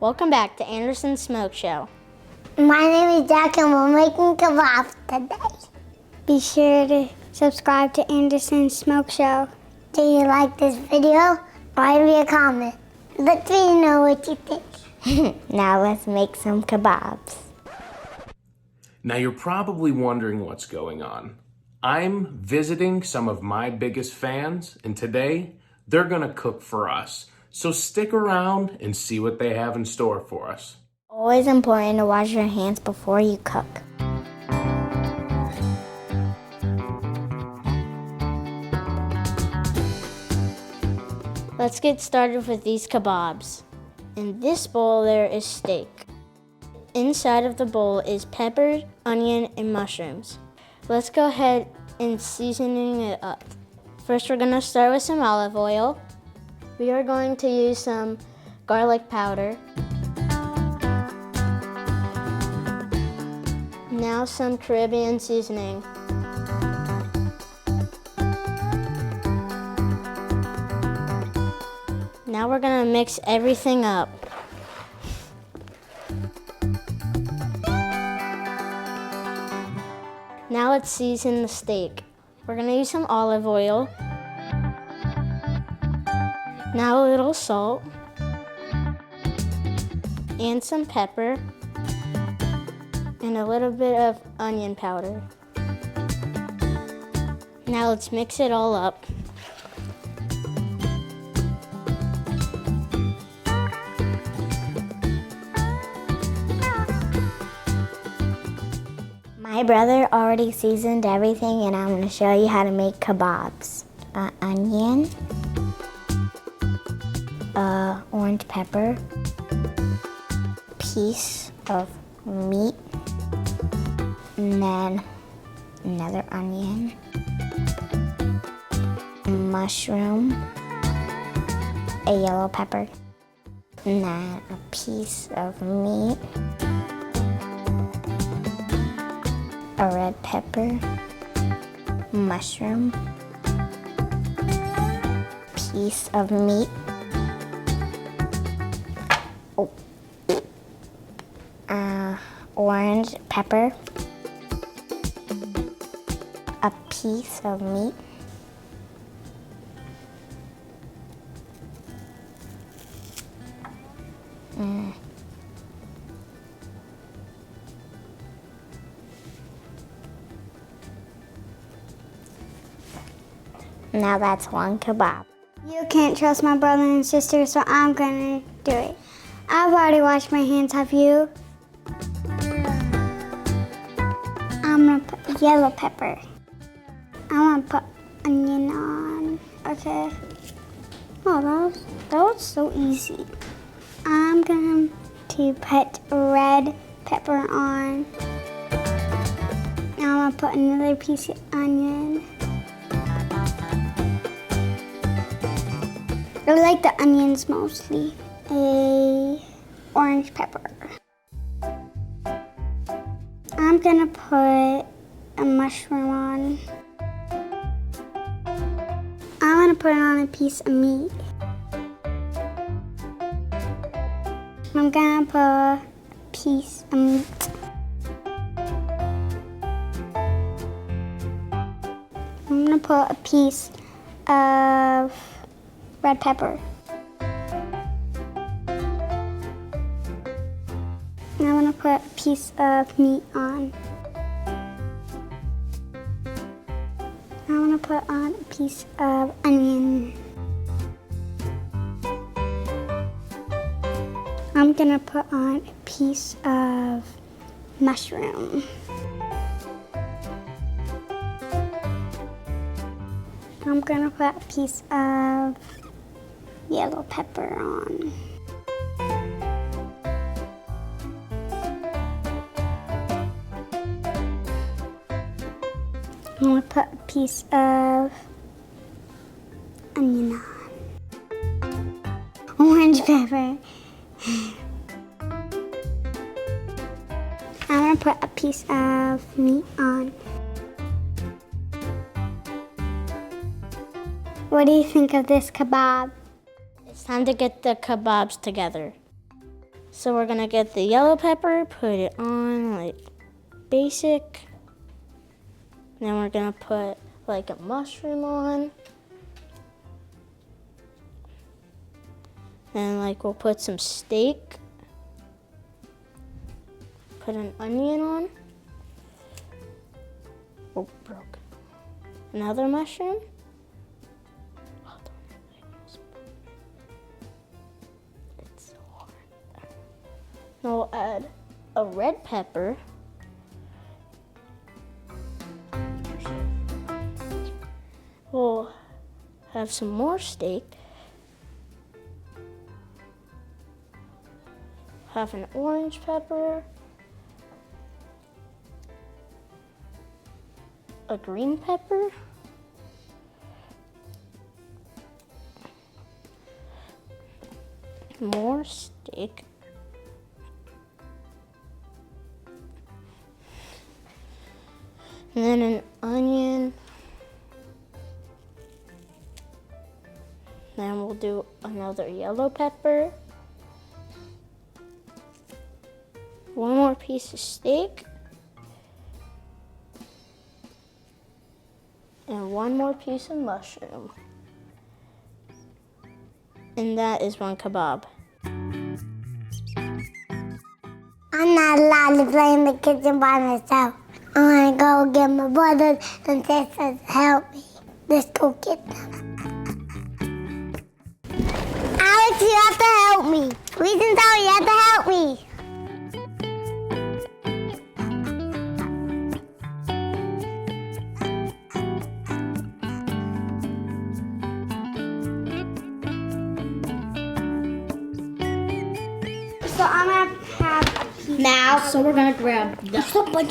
Welcome back to Anderson's Smoke Show. My name is Jack and we're making kebabs today. Be sure to subscribe to Anderson's Smoke Show. Do you like this video? Write me a comment. Let me know what you think. Now let's make some kebabs. Now you're probably wondering what's going on. I'm visiting some of my biggest fans, and today they're gonna cook for us. So stick around and see what they have in store for us. Always important to wash your hands before you cook. Let's get started with these kebabs. In this bowl there is steak. Inside of the bowl is pepper, onion, and mushrooms. Let's go ahead and seasoning it up. First we're gonna start with some olive oil. We are going to use some garlic powder. Now some Caribbean seasoning. Now we're gonna mix everything up. Now let's season the steak. We're gonna use some olive oil. Now a little salt. And some pepper. And a little bit of onion powder. Now let's mix it all up. My brother already seasoned everything, and I'm going to show you how to make kebabs. Onion, orange pepper, piece of meat, and then another onion, mushroom, a yellow pepper, and then a piece of meat, a red pepper, mushroom, piece of meat, orange pepper, a piece of meat, Now that's one kebab. You can't trust my brother and sister, so I'm gonna do it. I've already washed my hands, have you? I'm gonna put yellow pepper. I'm gonna put onion on, okay? Oh, that was so easy. I'm going to put red pepper on. Now I'm gonna put another piece of onion. I like the onions mostly. A orange pepper. I'm gonna put a mushroom on. I'm gonna put on a piece of meat. I'm gonna put a piece of meat. I'm gonna put a piece of red pepper. And I'm gonna put a piece of meat on. I'm gonna put on a piece of onion. I'm gonna put on a piece of mushroom. I'm gonna put a piece of yellow pepper on. I'm gonna put a piece of onion on. Orange pepper. I'm gonna put a piece of meat on. What do you think of this kebab? It's time to get the kebabs together. So we're gonna get the yellow pepper, put it on like basic. Then we're gonna put like a mushroom on. And like we'll put some steak. Put an onion on. Oh, broke. Another mushroom. It's so hard. Now we'll add a red pepper. We'll have some more steak. Have an orange pepper. A green pepper. More steak. And then an onion. Then we'll do another yellow pepper. One more piece of steak. And one more piece of mushroom. And that is one kebab. I'm not allowed to play in the kitchen by myself. I want to go get my brothers and sisters to help me. Let's go get them. Alex, you have to help me. Reese and Tyler, you have to help me. So I'm gonna have a piece. Now, so we're gonna grab the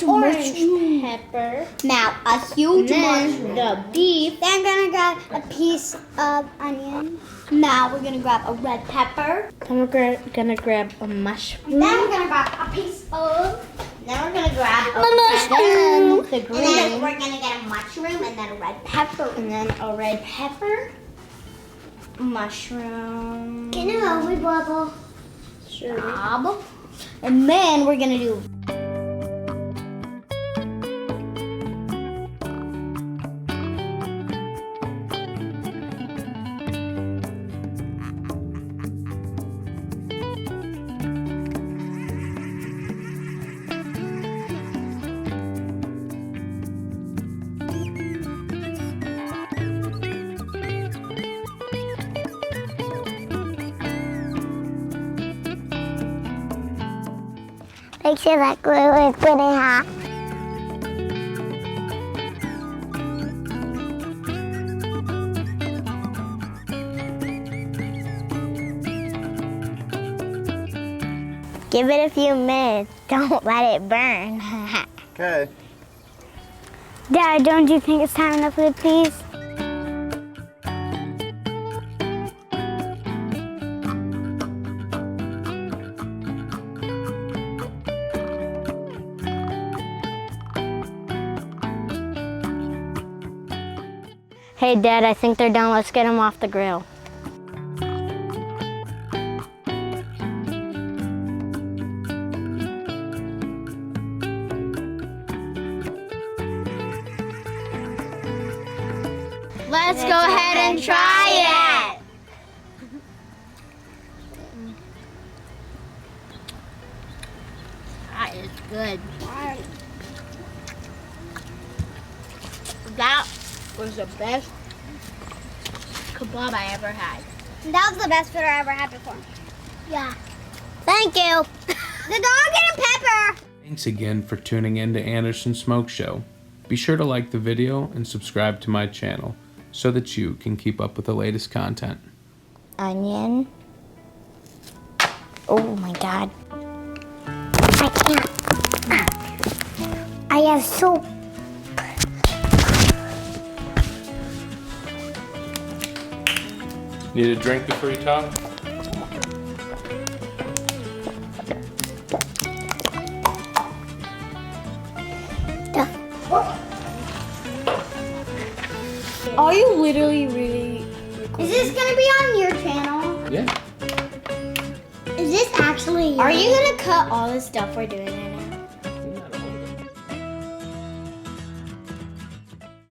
orange pepper. Now a huge Then mushroom. the beef. Then I'm gonna grab a piece of onion. Now we're gonna grab a red pepper. Then we're gonna grab a mushroom. Then we're gonna grab a piece of. Then we're gonna grab a Then the and then green. we're gonna get a mushroom and then a red pepper. And then a red pepper. Mushroom. Can you help me, Bubble? Sure. And then we're gonna do. Make sure that glue is pretty hot. Give it a few minutes. Don't let it burn. Okay. Dad, don't you think it's time enough for the please? Hey, Dad, I think they're done. Let's get them off the grill. Let's go ahead and try it. That is good. That was the best kebab I ever had. That was the best food I ever had before. Yeah. Thank you. The dog and pepper. Thanks again for tuning in to Anderson Smoke Show. Be sure to like the video and subscribe to my channel so that you can keep up with the latest content. Onion. Oh my God. I can't. I have soup. Need a drink before you talk? Are you literally really Is this gonna be on your channel? Yeah. Is this actually your Are you gonna cut all the stuff we're doing right now?